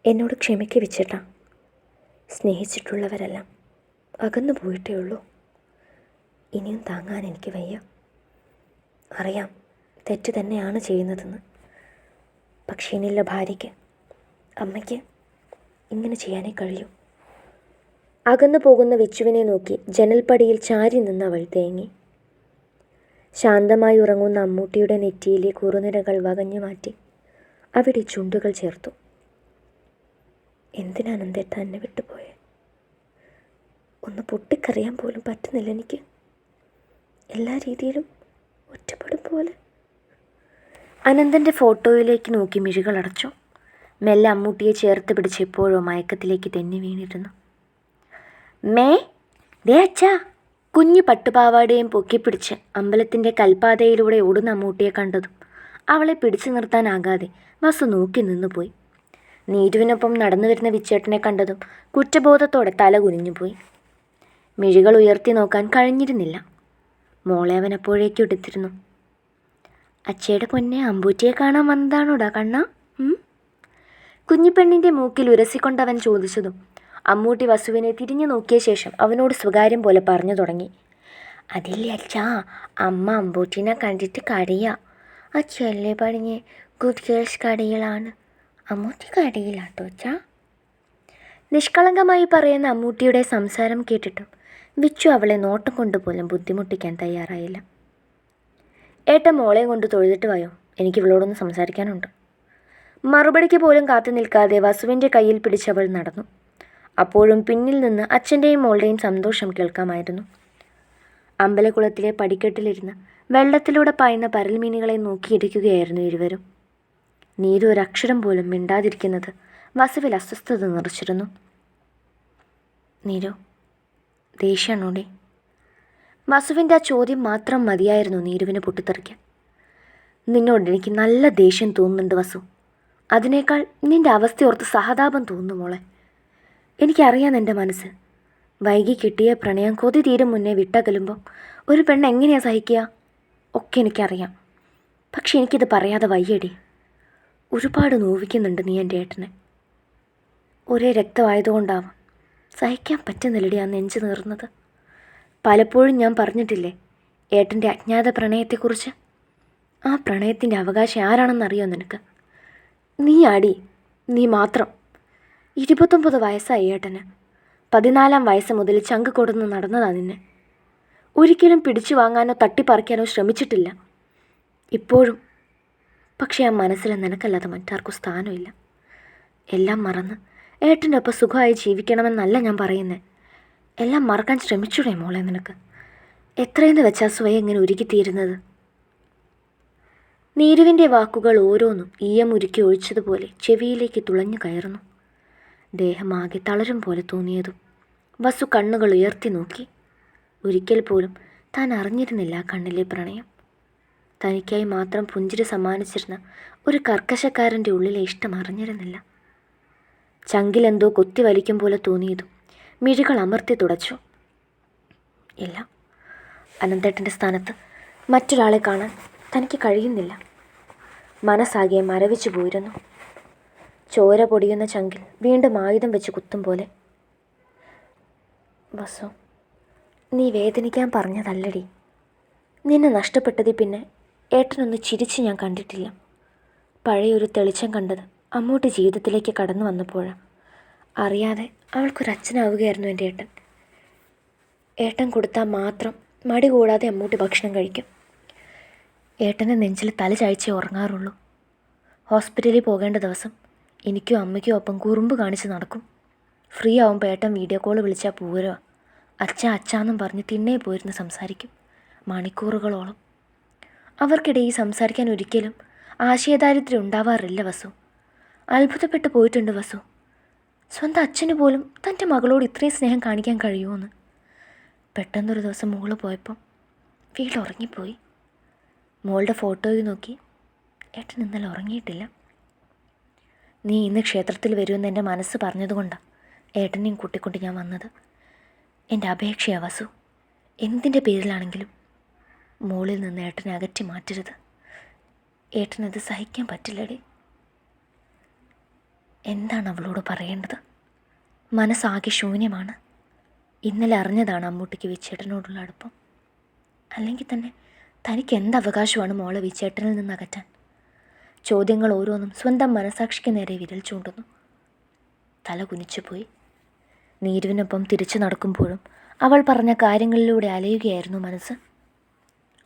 എന്നോട് ക്ഷമിക്ക് വിച്ചേട്ടാ. സ്നേഹിച്ചിട്ടുള്ളവരെല്ലാം അകന്നു പോയിട്ടേ ഉള്ളൂ. ഇനിയും താങ്ങാൻ എനിക്ക് വയ്യ. അറിയാം തെറ്റ് തന്നെയാണ് ചെയ്യുന്നതെന്ന്. പക്ഷേ ഇനിയുള്ള ഭാര്യയ്ക്ക്, അമ്മയ്ക്ക് ഇങ്ങനെ ചെയ്യാനേ കഴിയൂ. അകന്നു പോകുന്ന വിച്ചുവിനെ നോക്കി ജനൽപ്പടിയിൽ ചാരി നിന്ന് അവൾ തേങ്ങി. ശാന്തമായി ഉറങ്ങുന്ന അമ്മൂട്ടിയുടെ നെറ്റിയിലെ കുറുനിരകൾ വകഞ്ഞു മാറ്റി അവിടെ ചുണ്ടുകൾ ചേർത്തു. എന്തിനാണ് എന്തേട്ടാ എന്നെ വിട്ടുപോയെ? ഒന്ന് പൊട്ടിക്കറിയാൻ പോലും പറ്റുന്നില്ല എനിക്ക്. എല്ലാ രീതിയിലും ഒറ്റപ്പെടും പോലെ. അനന്തൻ്റെ ഫോട്ടോയിലേക്ക് നോക്കി മിഴികൾ അടച്ചു. മെല്ലെ അമ്മൂട്ടിയെ ചേർത്ത് പിടിച്ച് എപ്പോഴോ മയക്കത്തിലേക്ക് തെന്നി വീണിരുന്നു. മേ ദേ അച്ഛാ. കുഞ്ഞു പട്ടുപാവാടയും പൊക്കിപ്പിടിച്ച് അമ്പലത്തിൻ്റെ കൽപ്പാതയിലൂടെ ഓടുന്ന അമ്മൂട്ടിയെ കണ്ടതും അവളെ പിടിച്ചു നിർത്താനാകാതെ വസു നോക്കി നിന്നുപോയി. നീരുവിനൊപ്പം നടന്നു വരുന്ന വിച്ചേട്ടനെ കണ്ടതും കുറ്റബോധത്തോടെ തല കുനിഞ്ഞുപോയി. മിഴികൾ ഉയർത്തി നോക്കാൻ കഴിഞ്ഞിരുന്നില്ല. മോളെ അവൻ അപ്പോഴേക്കും എടുത്തിരുന്നു. അച്ഛയുടെ പൊന്നെ, അമ്പൂറ്റിയെ കാണാൻ വന്നതാണോടാ കണ്ണ? കുഞ്ഞിപ്പെണ്ണിൻ്റെ മൂക്കിൽ ഉരസിക്കൊണ്ടവൻ ചോദിച്ചതും അമ്മൂട്ടി വസുവിനെ തിരിഞ്ഞു നോക്കിയ ശേഷം അവനോട് സ്വകാര്യം പോലെ പറഞ്ഞു തുടങ്ങി. അതില്ലേ അച്ഛാ, അമ്മ അമ്പൂട്ടിനെ കണ്ടിട്ട് കരയാ. അച്ഛല്ലേ പറഞ്ഞ് ഗുഡ് ഗേൾസ് കടയിലാണ്, അമ്മൂട്ടി കടയിലാട്ടോ അച്ഛാ. നിഷ്കളങ്കമായി പറയുന്ന അമ്മൂട്ടിയുടെ സംസാരം കേട്ടിട്ടും വിച്ചു അവളെ നോട്ടം കൊണ്ടുപോലും ബുദ്ധിമുട്ടിക്കാൻ തയ്യാറായില്ല. ഏട്ടൻ മോളെ കൊണ്ട് തൊഴുതിട്ട് വായോ, എനിക്ക് ഇവളോടൊന്ന് സംസാരിക്കാനുണ്ട്. മറുപടിക്ക് പോലും കാത്തു നിൽക്കാതെ വസുവിൻ്റെ കയ്യിൽ പിടിച്ചവൾ നടന്നു. അപ്പോഴും പിന്നിൽ നിന്ന് അച്ഛൻ്റെയും മോളുടെയും സന്തോഷം കേൾക്കാമായിരുന്നു. അമ്പലക്കുളത്തിലെ പടിക്കെട്ടിലിരുന്ന് വെള്ളത്തിലൂടെ പായുന്ന പരൽമീനുകളെ നോക്കിയിരിക്കുകയായിരുന്നു ഇരുവരും. നീരു ഒരക്ഷരം പോലും മിണ്ടാതിരിക്കുന്നത് വസുവിൽ അസ്വസ്ഥത നിറച്ചിരുന്നു. നീരു, ദേഷ്യാണോടെ? വസുവിൻ്റെ ആ ചോദ്യം മാത്രം മതിയായിരുന്നു നീരുവിന് പൊട്ടിത്തെറിക്കാൻ. നിന്നോട് എനിക്ക് നല്ല ദേഷ്യം തോന്നുന്നുണ്ട് വസു. അതിനേക്കാൾ നിൻ്റെ അവസ്ഥയോർത്ത് സഹതാപം തോന്നുന്നു മോളെ. എനിക്കറിയാം എൻ്റെ മനസ്സ്. വൈകി കിട്ടിയ പ്രണയം കൊതി തീരും മുന്നേ വിട്ടകലുമ്പോൾ ഒരു പെണ്ണ് എങ്ങനെയാണ് സഹിക്കുക ഒക്കെ എനിക്കറിയാം. പക്ഷെ എനിക്കിത് പറയാതെ വയ്യടി. ഒരുപാട് നോവിക്കുന്നുണ്ട് നീ എൻ്റെ ഏട്ടനെ. ഒരേ രക്തമായതുകൊണ്ടാവാം സഹിക്കാൻ പറ്റുന്നില്ലടി ആ നെഞ്ചു നേർന്നത്. പലപ്പോഴും ഞാൻ പറഞ്ഞിട്ടില്ലേ ഏട്ടൻ്റെ അജ്ഞാത പ്രണയത്തെക്കുറിച്ച്? ആ പ്രണയത്തിൻ്റെ അവകാശം ആരാണെന്നറിയോ നിനക്ക്? നീ ആടി, നീ മാത്രം. 29 വയസ്സായി ഏട്ടന്. 14-ാം വയസ്സ് മുതൽ ചങ്ക് കൊടുന്ന് നടന്നതാ നിന്നെ. ഒരിക്കലും പിടിച്ചു വാങ്ങാനോ തട്ടിപ്പറിക്കാനോ ശ്രമിച്ചിട്ടില്ല ഇപ്പോഴും. പക്ഷേ ആ മനസ്സിൽ നിനക്കല്ലാതെ മറ്റാർക്കും സ്ഥാനമില്ല. എല്ലാം മറന്ന് ഏട്ടൻ്റെ ഒപ്പം സുഖമായി ജീവിക്കണമെന്നല്ല ഞാൻ പറയുന്നത്. എല്ലാം മറക്കാൻ ശ്രമിച്ചൂടെ മോളെ നിനക്ക്? എത്രയെന്ന് വെച്ചാൽ സ്വയം ഇങ്ങനെ ഉരുകിത്തീരുന്നത്? നീരുവിൻ്റെ വാക്കുകൾ ഓരോന്നും ഈയമുരുക്കി ഒഴിച്ചതുപോലെ ചെവിയിലേക്ക് തുളഞ്ഞു കയറുന്നു. ദേഹമാകെ തളരും പോലെ തോന്നിയതും വസു കണ്ണുകൾ ഉയർത്തി നോക്കി. ഒരിക്കൽ പോലും താൻ അറിഞ്ഞിരുന്നില്ല ആ കണ്ണിലെ പ്രണയം. തനിക്കായി മാത്രം പുഞ്ചിരി സമ്മാനിച്ചിരുന്ന ഒരു കർക്കശക്കാരൻ്റെ ഉള്ളിലെ ഇഷ്ടം അറിഞ്ഞിരുന്നില്ല. ചങ്കിലെന്തോ കൊത്തി വലിക്കും പോലെ തോന്നിയതും മിഴികൾ അമർത്തി തുടച്ചു. ഇല്ല, അനന്തേട്ടൻ്റെ സ്ഥാനത്ത് മറ്റൊരാളെ കാണാൻ തനിക്ക് കഴിയുന്നില്ല. മനസ്സാകെ മരവിച്ചു പോയിരുന്നു. ചോര പൊടിയുന്ന ചങ്കിൽ വീണ്ടും ആയുധം വെച്ച് കുത്തും പോലെ. വസു, നീ വേദനിക്കാൻ പറഞ്ഞതല്ലടി. നിന്നെ നഷ്ടപ്പെട്ടതിൽ പിന്നെ ഏട്ടനൊന്ന് ചിരിച്ച് ഞാൻ കണ്ടിട്ടില്ല. പഴയൊരു തെളിച്ചം കണ്ടത് അമ്മൂട്ടി ജീവിതത്തിലേക്ക് കടന്നു വന്നപ്പോഴാണ്. അറിയാതെ അവൾക്കൊരച്ഛനാവുകയായിരുന്നു എൻ്റെ ഏട്ടൻ. ഏട്ടൻ കൊടുത്താൽ മാത്രം മടി കൂടാതെ അമ്മൂട്ടി ഭക്ഷണം കഴിക്കും. ഏട്ടൻ്റെ നെഞ്ചിൽ തല ചായ്ച്ചേ ഉറങ്ങാറുള്ളൂ. ഹോസ്പിറ്റലിൽ പോകേണ്ട ദിവസം എനിക്കും അമ്മയ്ക്കും ഒപ്പം കുറുമ്പ് കാണിച്ച് നടക്കും. ഫ്രീ ആവുമ്പോൾ ഏട്ടൻ വീഡിയോ കോൾ വിളിച്ചാൽ പോരുക. അച്ഛാന്നും പറഞ്ഞ് തിണ്ണേ പോയിരുന്ന് സംസാരിക്കും മണിക്കൂറുകളോളം. അവർക്കിടയിൽ സംസാരിക്കാൻ ഒരിക്കലും ആശയദാരിദ്ര്യം ഉണ്ടാവാറില്ല വസു. അത്ഭുതപ്പെട്ടു പോയിട്ടുണ്ട് വസു. സ്വന്തം അച്ഛന് പോലും തൻ്റെ മകളോട് ഇത്രയും സ്നേഹം കാണിക്കാൻ കഴിയുമോയെന്ന്. പെട്ടെന്നൊരു ദിവസം മോള് പോയപ്പം വീട്ടിൽ ഉറങ്ങിപ്പോയി. മോളുടെ ഫോട്ടോയിൽ നോക്കി ഏട്ടൻ ഇന്നലെ ഉറങ്ങിയിട്ടില്ല. നീ ഇന്ന് ക്ഷേത്രത്തിൽ വരുമെന്ന് എൻ്റെ മനസ്സ് പറഞ്ഞതുകൊണ്ടാണ് ഏട്ടനെയും കൂട്ടിക്കൊണ്ട് ഞാൻ വന്നത്. എൻ്റെ അപേക്ഷയാ വസു, എന്തിൻ്റെ പേരിലാണെങ്കിലും മോളിൽ നിന്ന് ഏട്ടനെ അകറ്റി മാറ്റരുത്. ഏട്ടനത് സഹിക്കാൻ പറ്റില്ലടേ. എന്താണ് അവളോട് പറയേണ്ടത്? മനസ്സാകെ ശൂന്യമാണ്. ഇന്നലെ അറിഞ്ഞതാണ് അമ്മൂട്ടിക്ക് വിച്ചേട്ടനോടുള്ള അടുപ്പം. അല്ലെങ്കിൽ തന്നെ തനിക്ക് എന്ത് അവകാശമാണ് മോളെ വിച്ചേട്ടനിൽ നിന്ന് അകറ്റാൻ? ചോദ്യങ്ങൾ ഓരോന്നും സ്വന്തം മനസാക്ഷിക്ക് നേരെ വിരൽ ചൂണ്ടുന്നു. തല കുനിച്ചുപോയി. നീരുവിനൊപ്പം തിരിച്ചു നടക്കുമ്പോഴും അവൾ പറഞ്ഞ കാര്യങ്ങളിലൂടെ അലയുകയായിരുന്നു മനസ്സ്.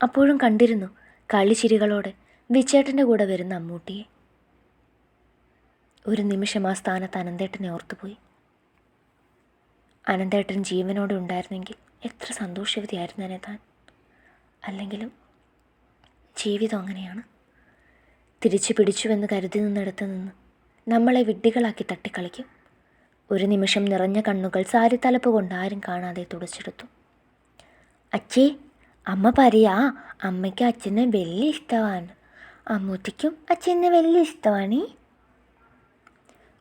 അപ്പോഴും കണ്ടിരുന്നു കളിച്ചിരികളോടെ വിച്ചേട്ടൻ്റെ കൂടെ വരുന്ന അമ്മൂട്ടിയെ. ഒരു നിമിഷം ആ സ്ഥാനത്ത് അനന്തേട്ടനെ ഓർത്തുപോയി. അനന്തേട്ടൻ ജീവനോടെ ഉണ്ടായിരുന്നെങ്കിൽ എത്ര സന്തോഷവതിയായിരുന്നേനെ താൻ. അല്ലെങ്കിലും ജീവിതം അങ്ങനെയാണ്. തിരിച്ചു പിടിച്ചുവെന്ന് കരുതി നിന്നിടത്ത് നിന്ന് നമ്മളെ വിഡ്ഢികളാക്കി തട്ടിക്കളിക്കും. ഒരു നിമിഷം നിറഞ്ഞ കണ്ണുകൾ സാരിത്തലപ്പ് കൊണ്ട് ആരും കാണാതെ തുടച്ചെടുത്തു. അച്ഛേ, അമ്മ പറയാ അമ്മയ്ക്ക് അച്ഛനെ വലിയ ഇഷ്ടമാണ്. അമ്മൂട്ടിക്കും അച്ഛനെ വലിയ ഇഷ്ടമാണ്.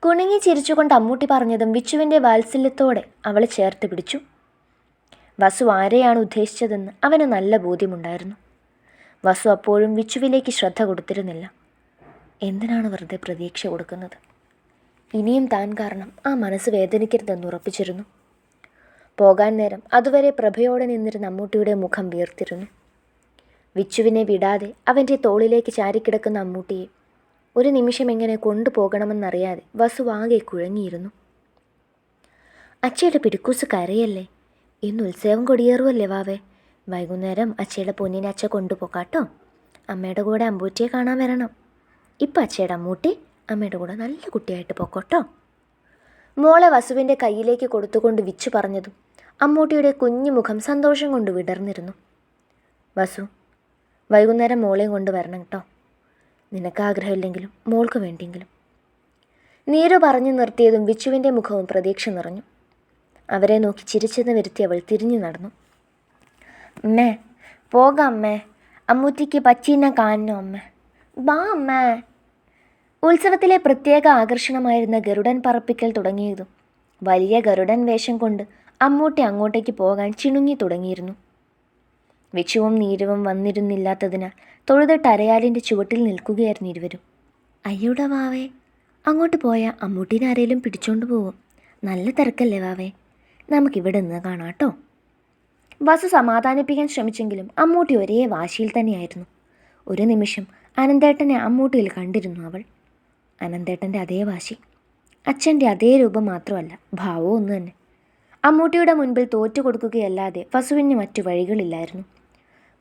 കുണുങ്ങി ചിരിച്ചുകൊണ്ട് അമ്മൂട്ടി പറഞ്ഞതും വിച്ചുവിൻ്റെ വാത്സല്യത്തോടെ അവളെ ചേർത്ത് പിടിച്ചു. വസു ആരെയാണ് ഉദ്ദേശിച്ചതെന്ന് അവന് നല്ല ബോധ്യമുണ്ടായിരുന്നു. വസു അപ്പോഴും വിച്ചുവിലേക്ക് ശ്രദ്ധ കൊടുത്തിരുന്നില്ല. എന്തിനാണ് വെറുതെ പ്രതീക്ഷ കൊടുക്കുന്നത്? ഇനിയും താൻ കാരണം ആ മനസ്സ് വേദനിക്കരുതെന്ന് ഉറപ്പിച്ചിരുന്നു. പോകാൻ നേരം അതുവരെ പ്രഭയോടെ നിന്നിരുന്ന അമ്മൂട്ടിയുടെ മുഖം വീർത്തിരുന്നു. വിച്ചുവിനെ വിടാതെ അവൻ്റെ തോളിലേക്ക് ചാരിക്കിടക്കുന്ന അമ്മൂട്ടിയെ ഒരു നിമിഷം എങ്ങനെ കൊണ്ടുപോകണമെന്നറിയാതെ വസു ആകെ കുഴങ്ങിയിരുന്നു. അച്ഛയുടെ പിടിക്കൂസ് കരയല്ലേ? ഇന്ന് ഉത്സവം കൊടിയേറുമല്ലേ വാവേ? വൈകുന്നേരം അച്ഛയുടെ പൊന്നിനെ അച്ഛ കൊണ്ടുപോകാട്ടോ. അമ്മയുടെ കൂടെ അമ്പൂറ്റിയെ കാണാൻ വരണം. ഇപ്പം അച്ഛയുടെ അമ്മൂട്ടി അമ്മയുടെ കൂടെ നല്ല കുട്ടിയായിട്ട് പോക്കോട്ടോ. മോളെ വസുവിൻ്റെ കയ്യിലേക്ക് കൊടുത്തുകൊണ്ട് വിച്ചു പറഞ്ഞതും അമ്മൂട്ടിയുടെ കുഞ്ഞു മുഖം സന്തോഷം കൊണ്ട് വിടർന്നിരുന്നു. വസു, വൈകുന്നേരം മോളെയും കൊണ്ട് വരണം കേട്ടോ. നിനക്ക് ആഗ്രഹമില്ലെങ്കിലും മോൾക്ക് വേണ്ടിയെങ്കിലും. നീരു പറഞ്ഞു നിർത്തിയതും വിച്ചുവിൻ്റെ മുഖവും പ്രതീക്ഷ നിറഞ്ഞു. അവരെ നോക്കി ചിരിച്ചെന്ന് വരുത്തി അവൾ തിരിഞ്ഞു നടന്നു. അമ്മേ പോകാം അമ്മേ, അമ്മൂറ്റിക്ക് പച്ചീനെ കാണണോ അമ്മേ? ബാ അമ്മേ. ഉത്സവത്തിലെ പ്രത്യേക ആകർഷണമായിരുന്ന ഗരുഡൻ പറപ്പിക്കൽ തുടങ്ങിയതും വലിയ ഗരുഡൻ വേഷം കൊണ്ട് അമ്മൂട്ടി അങ്ങോട്ടേക്ക് പോകാൻ ചിണുങ്ങി തുടങ്ങിയിരുന്നു. വിച്ചുവും നീരവും വന്നിരുന്നില്ലാത്തതിനാൽ തൊഴുതിട്ട് അരയാലിൻ്റെ ചുവട്ടിൽ നിൽക്കുകയായിരുന്നു ഇരുവരും. അയ്യോടാ വാവേ, അങ്ങോട്ട് പോയാൽ അമ്മൂട്ടീനെ ആരേലും പിടിച്ചോണ്ട് പോകും. നല്ല തിരക്കല്ലേ വാവേ, നമുക്കിവിടെ നിന്ന് കാണാട്ടോ. വസു സമാധാനിപ്പിക്കാൻ ശ്രമിച്ചെങ്കിലും അമ്മൂട്ടി ഒരേ വാശിയിൽ തന്നെയായിരുന്നു. ഒരു നിമിഷം അനന്തേട്ടനെ അമ്മൂട്ടിയിൽ കണ്ടിരുന്നു അവൾ. അനന്തേട്ടൻ്റെ അതേ വാശി, അച്ഛൻ്റെ അതേ രൂപം മാത്രമല്ല, ഭാവവും ഒന്ന് തന്നെ. അമ്മൂട്ടിയുടെ മുൻപിൽ തോറ്റു കൊടുക്കുകയല്ലാതെ വസുവിന് മറ്റു വഴികളില്ലായിരുന്നു.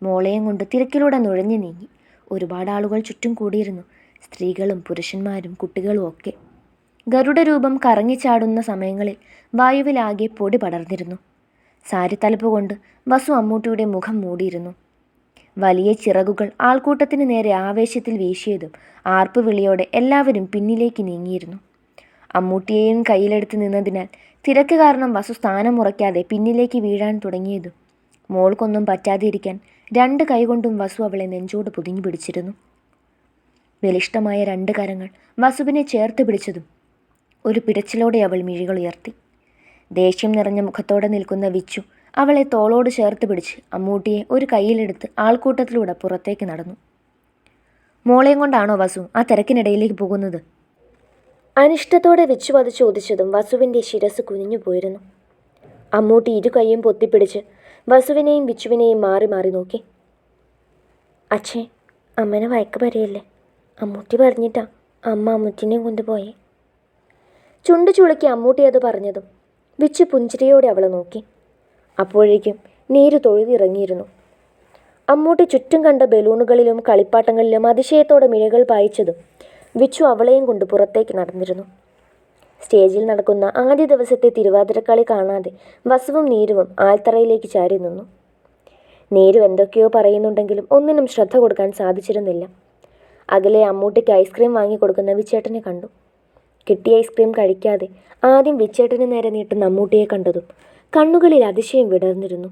മോളെയും കൊണ്ട് തിരക്കിലൂടെ നുഴഞ്ഞു നീങ്ങി. ഒരുപാട് ആളുകൾ ചുറ്റും കൂടിയിരുന്നു, സ്ത്രീകളും പുരുഷന്മാരും കുട്ടികളും ഒക്കെ. ഗരുഡരൂപം കറങ്ങിച്ചാടുന്ന സമയങ്ങളിൽ വായുവിലാകെ പൊടി പടർന്നിരുന്നു. സാരിത്തലപ്പ് കൊണ്ട് വസു അമ്മൂട്ടിയുടെ മുഖം മൂടിയിരുന്നു. വലിയ ചിറകുകൾ ആൾക്കൂട്ടത്തിന് നേരെ ആവേശത്തിൽ വീശിയതും ആർപ്പുവിളിയോടെ എല്ലാവരും പിന്നിലേക്ക് നീങ്ങിയിരുന്നു. അമ്മൂട്ടിയെയും കയ്യിലെടുത്ത് നിന്നതിനാൽ തിരക്ക് കാരണം വസു സ്ഥാനം ഉറയ്ക്കാതെ പിന്നിലേക്ക് വീഴാൻ തുടങ്ങിയതും മോൾക്കൊന്നും പറ്റാതിരിക്കാൻ 2 കൈകൊണ്ടും വസു അവളെ നെഞ്ചോട് പൊതിഞ്ഞു പിടിച്ചിരുന്നു. ബലിഷ്ഠമായ 2 കരങ്ങൾ വസുവിനെ ചേർത്ത് പിടിച്ചതും ഒരു പിടച്ചിലോടെ അവൾ മിഴികൾ ഉയർത്തി. ദേഷ്യം നിറഞ്ഞ മുഖത്തോടെ നിൽക്കുന്ന വിച്ചു അവളെ തോളോട് ചേർത്ത് പിടിച്ച് അമ്മൂട്ടിയെ ഒരു കയ്യിലെടുത്ത് ആൾക്കൂട്ടത്തിലൂടെ പുറത്തേക്ക് നടന്നു. മോളെയും കൊണ്ടാണോ വസു ആ തിരക്കിനിടയിലേക്ക് പോകുന്നത്? അനിഷ്ടത്തോടെ വിച്ചു അത് ചോദിച്ചതും വസുവിൻ്റെ ശിരസ് കുനിഞ്ഞു പോയിരുന്നു. അമ്മൂട്ടി 2 കൈയും പൊത്തിപ്പിടിച്ച് വസുവിനെയും വിച്ചുവിനെയും മാറി മാറി നോക്കി. അച്ഛേ, അമ്മനെ വഴക്ക് പറയല്ലേ, അമ്മൂട്ടി പറഞ്ഞിട്ടാ അമ്മ അമ്മൂറ്റിനെയും കൊണ്ടുപോയേ. ചുണ്ടു ചുളുക്കി അമ്മൂട്ടി അത് പറഞ്ഞതും വിച്ചു പുഞ്ചിരിയോടെ അവളെ നോക്കി. അപ്പോഴേക്കും നീര് തൊഴുതിറങ്ങിയിരുന്നു. അമ്മൂട്ടി ചുറ്റും കണ്ട ബലൂണുകളിലും കളിപ്പാട്ടങ്ങളിലും അതിശയത്തോടെ മിഴകൾ പായിച്ചതും വിച്ചു അവളെയും കൊണ്ട് പുറത്തേക്ക് നടന്നിരുന്നു. സ്റ്റേജിൽ നടക്കുന്ന ആദ്യ ദിവസത്തെ തിരുവാതിരക്കളി കാണാതെ വസുവും നീരുവും ആൽത്തറയിലേക്ക് ചാരി നിന്നു. നീരു എന്തൊക്കെയോ പറയുന്നുണ്ടെങ്കിലും ഒന്നിനും ശ്രദ്ധ കൊടുക്കാൻ സാധിച്ചിരുന്നില്ല. അകലെ അമ്മൂട്ടിക്ക് ഐസ്ക്രീം വാങ്ങിക്കൊടുക്കുന്ന വിച്ചേട്ടനെ കണ്ടു. കിട്ടിയ ഐസ്ക്രീം കഴിക്കാതെ ആദ്യം വിച്ചേട്ടന് നേരെ നീട്ടുന്ന അമ്മൂട്ടിയെ കണ്ടതും കണ്ണുകളിൽ അതിശയം വിടർന്നിരുന്നു.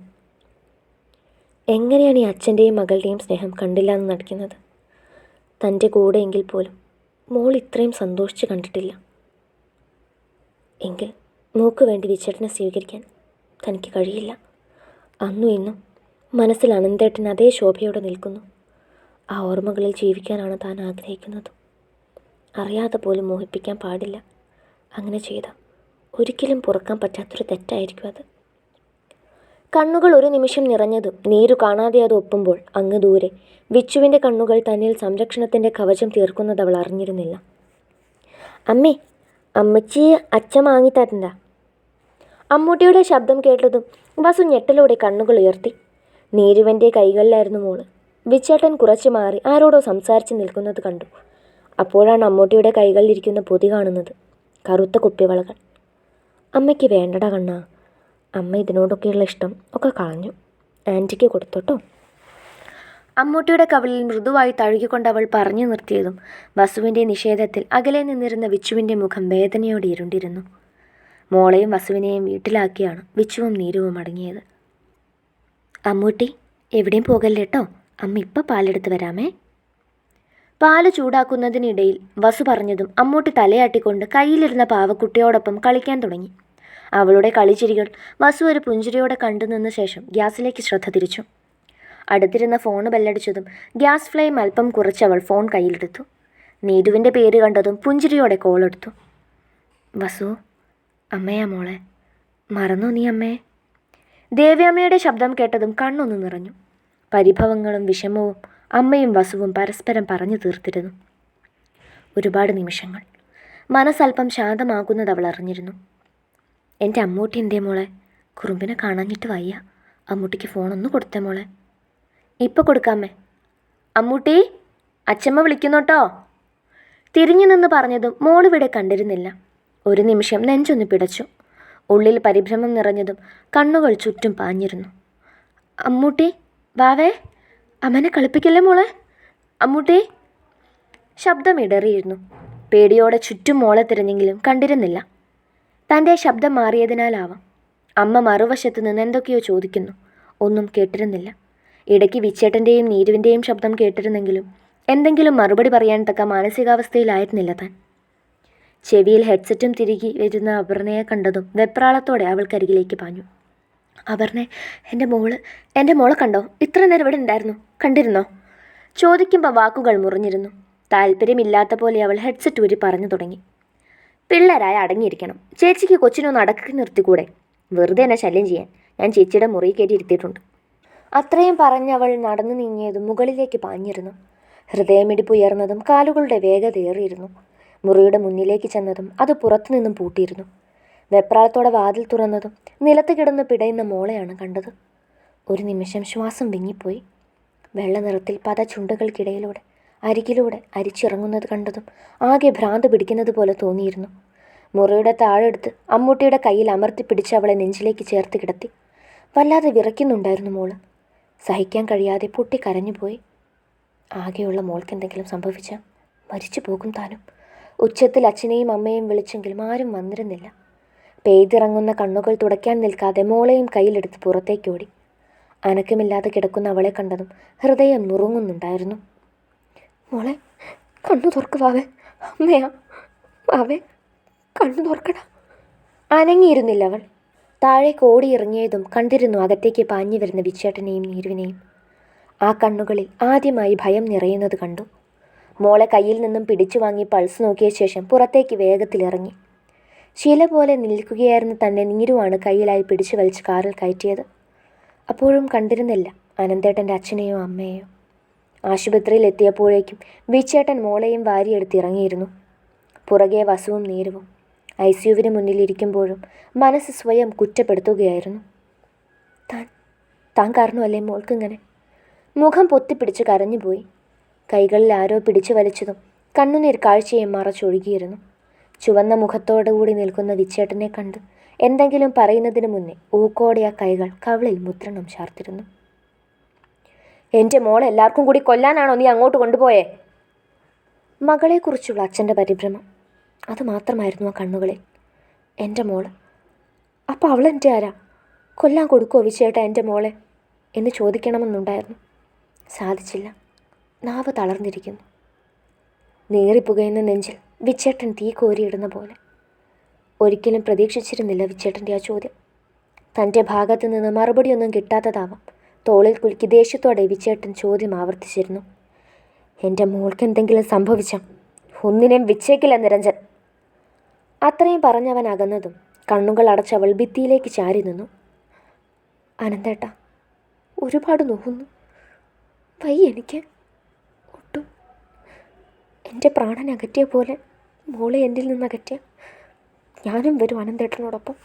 എങ്ങനെയാണ് ഈ അച്ഛൻ്റെയും മകളുടെയും സ്നേഹം കണ്ടില്ല എന്ന് നടിക്കുന്നത്? തൻ്റെ കൂടെയെങ്കിൽ പോലും മോൾ ഇത്രയും സന്തോഷിച്ച് കണ്ടിട്ടില്ല. എങ്കിൽ മോക്ക് വേണ്ടി വിച്ചേട്ടനെ സ്വീകരിക്കാൻ തനിക്ക് കഴിയില്ല. അന്നും ഇന്നും മനസ്സിൽ അനന്തേട്ടൻ അതേ ശോഭയോടെ നിൽക്കുന്നു. ആ ഓർമ്മകളിൽ ജീവിക്കാനാണ് താൻ ആഗ്രഹിക്കുന്നത്. അറിയാതെ പോലും മോഹിപ്പിക്കാൻ പാടില്ല. അങ്ങനെ ചെയ്ത ഒരിക്കലും പൊറുക്കാൻ പറ്റാത്തൊരു തെറ്റായിരിക്കും അത്. കണ്ണുകൾ ഒരു നിമിഷം നിറഞ്ഞതും നീരു കാണാതെ അത് ഒപ്പുമ്പോൾ അങ്ങ് ദൂരെ വിച്ചുവിൻ്റെ കണ്ണുകൾ തന്നിൽ സംരക്ഷണത്തിൻ്റെ കവചം തീർക്കുന്നത് അവൾ അറിഞ്ഞിരുന്നില്ല. അമ്മേ, അമ്മച്ചി അച്ഛൻ വാങ്ങിത്തരണ്ട. അമ്മൂട്ടിയുടെ ശബ്ദം കേട്ടതും വസു ഞെട്ടലോടെ കണ്ണുകൾ ഉയർത്തി. നീരുവിൻ്റെ കൈകളിലായിരുന്നു മോള്. വിച്ചേട്ടൻ കുറച്ച് മാറി ആരോടോ സംസാരിച്ച് നിൽക്കുന്നത് കണ്ടു. അപ്പോഴാണ് അമ്മൂട്ടിയുടെ കൈകളിലിരിക്കുന്ന പൊതി കാണുന്നത്. കറുത്ത കുപ്പിവളകൾ. അമ്മയ്ക്ക് വേണ്ടടാ കണ്ണാ, അമ്മ ഇതിനോടൊക്കെയുള്ള ഇഷ്ടം ഒക്കെ കളഞ്ഞു. ആൻറ്റിക്ക് കൊടുത്തോട്ടോ. അമ്മൂട്ടിയുടെ കവിളിൽ മൃദുവായി തഴുകിക്കൊണ്ട് അവൾ പറഞ്ഞു നിർത്തിയതും വസുവിൻ്റെ നിഷേധത്തിൽ അകലെ നിന്നിരുന്ന വിച്ചുവിൻ്റെ മുഖം വേദനയോടെ ഇരുണ്ടിരുന്നു. മോളെയും വസുവിനെയും വീട്ടിലാക്കിയാണ് വിച്ചുവും നീരുവും അടങ്ങിയത്. അമ്മൂട്ടി, എവിടെയും പോകല്ലേട്ടോ, അമ്മ ഇപ്പം പാലെടുത്ത് വരാമേ. പാല് ചൂടാക്കുന്നതിനിടയിൽ വസു പറഞ്ഞതും അമ്മൂട്ടി തലയാട്ടിക്കൊണ്ട് കയ്യിലിരുന്ന പാവക്കുട്ടിയോടൊപ്പം കളിക്കാൻ തുടങ്ങി. അവളുടെ കളിച്ചിരികൾ വസു ഒരു പുഞ്ചിരിയോടെ കണ്ടു നിന്ന ശേഷം ഗ്യാസിലേക്ക് ശ്രദ്ധ തിരിച്ചു. അടുത്തിരുന്ന ഫോണ് ബെല്ലടിച്ചതും ഗ്യാസ് ഫ്ലെയിം അല്പം കുറച്ചവൾ ഫോൺ കയ്യിലെടുത്തു. നീരുവിൻ്റെ പേര് കണ്ടതും പുഞ്ചിരിയോടെ കോളെടുത്തു. വസു, അമ്മയാ മോളെ, മറന്നോ നീ അമ്മയെ? ദേവ്യാമ്മയുടെ ശബ്ദം കേട്ടതും കണ്ണൊന്നു നിറഞ്ഞു. പരിഭവങ്ങളും വിഷമവും അമ്മയും വസുവും പരസ്പരം പറഞ്ഞു തീർത്തിരുന്നു. ഒരുപാട് നിമിഷങ്ങൾ. മനസ്സൽപ്പം ശാന്തമാകുന്നത് അവൾ അറിഞ്ഞിരുന്നു. എൻ്റെ അമ്മൂട്ടി എന്തേ മോളെ? കുറുമ്പിനെ കാണാഞ്ഞിട്ട് വയ്യ. അമ്മൂട്ടിക്ക് ഫോണൊന്നു കൊടുത്തേ മോളെ. ഇപ്പം കൊടുക്കാമേ. അമ്മൂട്ടി, അച്ഛമ്മ വിളിക്കുന്നോട്ടോ. തിരിഞ്ഞു നിന്ന് പറഞ്ഞതും മോളിവിടെ കണ്ടിരുന്നില്ല. ഒരു നിമിഷം നെഞ്ചൊന്ന് പിടച്ചു. ഉള്ളിൽ പരിഭ്രമം നിറഞ്ഞതും കണ്ണുകൾ ചുറ്റും പാഞ്ഞിരുന്നു. അമ്മൂട്ടി, വാവേ, അമ്മനെ കളിപ്പിക്കല്ലേ മോളെ. അമ്മൂട്ടി. ശബ്ദമിടറിയിരുന്നു. പേടിയോടെ ചുറ്റും മോളെ തിരഞ്ഞെങ്കിലും കണ്ടിരുന്നില്ല. തൻ്റെ ശബ്ദം മാറിയതിനാലാവാം അമ്മ മറുവശത്ത് നിന്ന് എന്തൊക്കെയോ ചോദിക്കുന്നു. ഒന്നും കേട്ടിരുന്നില്ല. ഇടയ്ക്ക് വിച്ചേട്ടൻ്റെയും നീരുവിൻ്റെയും ശബ്ദം കേട്ടിരുന്നെങ്കിലും എന്തെങ്കിലും മറുപടി പറയാൻ തക്ക മാനസികാവസ്ഥയിലായിരുന്നില്ല താൻ. ചെവിയിൽ ഹെഡ്സെറ്റും തിരികെ വരുന്ന അപർണയെ കണ്ടതും വെപ്രാളത്തോടെ അവൾക്കരികിലേക്ക് പാഞ്ഞു. അപർണെ, എൻ്റെ മോളെ കണ്ടോ? ഇത്ര നേരം ഇവിടെ ഉണ്ടായിരുന്നു, കണ്ടിരുന്നോ? ചോദിക്കുമ്പോൾ വാക്കുകൾ മുറിഞ്ഞിരുന്നു. താല്പര്യമില്ലാത്ത പോലെ അവൾ ഹെഡ്സെറ്റ് ഊരി പറഞ്ഞു തുടങ്ങി. പിള്ളേരായ അടങ്ങിയിരിക്കണം. ചേച്ചിക്ക് കൊച്ചിനൊന്ന് അടക്കി നിർത്തിക്കൂടെ? വെറുതെ എന്നെ ശല്യം ചെയ്യാൻ ഞാൻ ചേച്ചിയുടെ മുറി കയറ്റി ഇരുത്തിയിട്ടുണ്ട്. അത്രയും പറഞ്ഞവൾ നടന്നു നീങ്ങിയതും മുകളിലേക്ക് പാഞ്ഞിരുന്നു. ഹൃദയമിടിപ്പുയർന്നതും കാലുകളുടെ വേഗതയേറിയിരുന്നു. മുറിയുടെ മുന്നിലേക്ക് ചെന്നതും അത് പുറത്തുനിന്നും പൂട്ടിയിരുന്നു. വെപ്രാളത്തോടെ വാതിൽ തുറന്നതും നിലത്ത് കിടന്ന് പിടയുന്ന മോളെയാണ് കണ്ടത്. ഒരു നിമിഷം ശ്വാസം വിങ്ങിപ്പോയി. വെള്ള നിറത്തിൽ പത ചുണ്ടുകൾക്കിടയിലൂടെ അരികിലൂടെ അരിച്ചിറങ്ങുന്നത് കണ്ടതും ആകെ ഭ്രാന്ത് പിടിക്കുന്നത് പോലെ തോന്നിയിരുന്നു. മുറിയുടെ താഴെടുത്ത് അമ്മൂട്ടിയുടെ കയ്യിൽ അമർത്തി പിടിച്ച് അവളെ നെഞ്ചിലേക്ക് ചേർത്ത് കിടത്തി. വല്ലാതെ വിറയ്ക്കുന്നുണ്ടായിരുന്നു മോള്. സഹിക്കാൻ കഴിയാതെ പൊട്ടിക്കരഞ്ഞുപോയി. ആകെയുള്ള മോൾക്ക് എന്തെങ്കിലും സംഭവിച്ചാൽ മരിച്ചു പോകും താനും. ഉച്ചത്തിൽ അച്ഛനെയും അമ്മയെയും വിളിച്ചെങ്കിലും ആരും വന്നിരുന്നില്ല. പെയ്തിറങ്ങുന്ന കണ്ണുകൾ തുടയ്ക്കാൻ നിൽക്കാതെ മോളെയും കയ്യിലെടുത്ത് പുറത്തേക്കോടി. അനക്കമില്ലാതെ കിടക്കുന്ന അവളെ കണ്ടതും ഹൃദയം നുറുങ്ങുന്നുണ്ടായിരുന്നു. മോളെ, കണ്ണു തുറക്കുവാവേ. അമ്മയാ വാവേ, കണ്ണു തുറക്കട. അനങ്ങിയിരുന്നില്ല അവൾ. താഴേക്ക് ഓടിയിറങ്ങിയതും കണ്ടിരുന്നു അകത്തേക്ക് പാഞ്ഞു വരുന്ന വിച്ചേട്ടനെയും നീരുവിനെയും. ആ കണ്ണുകളിൽ ആദ്യമായി ഭയം നിറയുന്നത് കണ്ടു. മോളെ കയ്യിൽ നിന്നും പിടിച്ചു വാങ്ങി പൾസ് നോക്കിയ ശേഷം പുറത്തേക്ക് വേഗത്തിലിറങ്ങി. ശില പോലെ നിൽക്കുകയായിരുന്ന തന്നെ നീരുവാണ് കയ്യിലായി പിടിച്ചു വലിച്ച് കാറിൽ കയറ്റിയത്. അപ്പോഴും കണ്ടിരുന്നില്ല അനന്തേട്ടൻ്റെ അച്ഛനെയോ അമ്മയെയോ. ആശുപത്രിയിൽ എത്തിയപ്പോഴേക്കും വിച്ചേട്ടൻ മോളെയും വാരിയെടുത്ത് ഇറങ്ങിയിരുന്നു. പുറകെ വസുവും നീരുവും. ICUവിന് മുന്നിലിരിക്കുമ്പോഴും മനസ്സ് സ്വയം കുറ്റപ്പെടുത്തുകയായിരുന്നു. താൻ കാരണമല്ലേ മോൾക്കിങ്ങനെ? മുഖം പൊത്തിപ്പിടിച്ച് കരഞ്ഞുപോയി. കൈകളിൽ ആരോ പിടിച്ചു വലിച്ചതും കണ്ണുനീർ കാഴ്ചയെ മറച്ചൊഴുകിയിരുന്നു. ചുവന്ന മുഖത്തോടുകൂടി നിൽക്കുന്ന വിച്ചേട്ടനെ കണ്ട് എന്തെങ്കിലും പറയുന്നതിന് മുന്നേ ഊക്കോടെ ആ കൈകൾ കവിളിൽ മുദ്രണം ചാർത്തിരുന്നു. എൻ്റെ മോളെ എല്ലാവർക്കും കൂടി കൊല്ലാനാണോ നീ അങ്ങോട്ട് കൊണ്ടുപോയേ? മകളെക്കുറിച്ചുള്ള അച്ഛൻ്റെ പരിഭ്രമം അതുമാത്രമായിരുന്നു ആ കണ്ണുകളിൽ. എൻ്റെ മോള്, അപ്പോൾ അവളെൻ്റെ ആരാ? കൊല്ലാൻ കൊടുക്കുമോ വിച്ചേട്ട എൻ്റെ മോളെ എന്ന് ചോദിക്കണമെന്നുണ്ടായിരുന്നു. സാധിച്ചില്ല. നാവ് തളർന്നിരിക്കുന്നു. നീറിപ്പുകയുന്ന നെഞ്ചിൽ വിച്ചേട്ടൻ തീ കോരിയിടുന്ന പോലെ. ഒരിക്കലും പ്രതീക്ഷിച്ചിരുന്നില്ല വിച്ചേട്ടൻ്റെ ആ ചോദ്യം. തൻ്റെ ഭാഗത്തു നിന്ന് മറുപടിയൊന്നും കിട്ടാത്തതാവാം തോളിൽ കുലുക്കി ദേഷ്യത്തോടെ വിച്ചേട്ടൻ ചോദ്യം ആവർത്തിച്ചിരുന്നു. എൻ്റെ മോൾക്ക് എന്തെങ്കിലും സംഭവിച്ചാൽ ഒന്നിനെയും വിച്ചേക്കില്ല നിരഞ്ജൻ. അത്രയും പറഞ്ഞവൻ അകന്നതും കണ്ണുകൾ അടച്ചവൾ ഭിത്തിയിലേക്ക് ചാരി നിന്നു. അനന്തേട്ടാ, ഒരുപാട് നോക്കുന്നു. വയ്യ എനിക്ക് ഒട്ടും. എൻ്റെ പ്രാണൻ അകറ്റിയ പോലെ മോളെ എന്നിൽ നിന്ന് അകറ്റിയ ഞാനും വരും അനന്തേട്ടനോടൊപ്പം.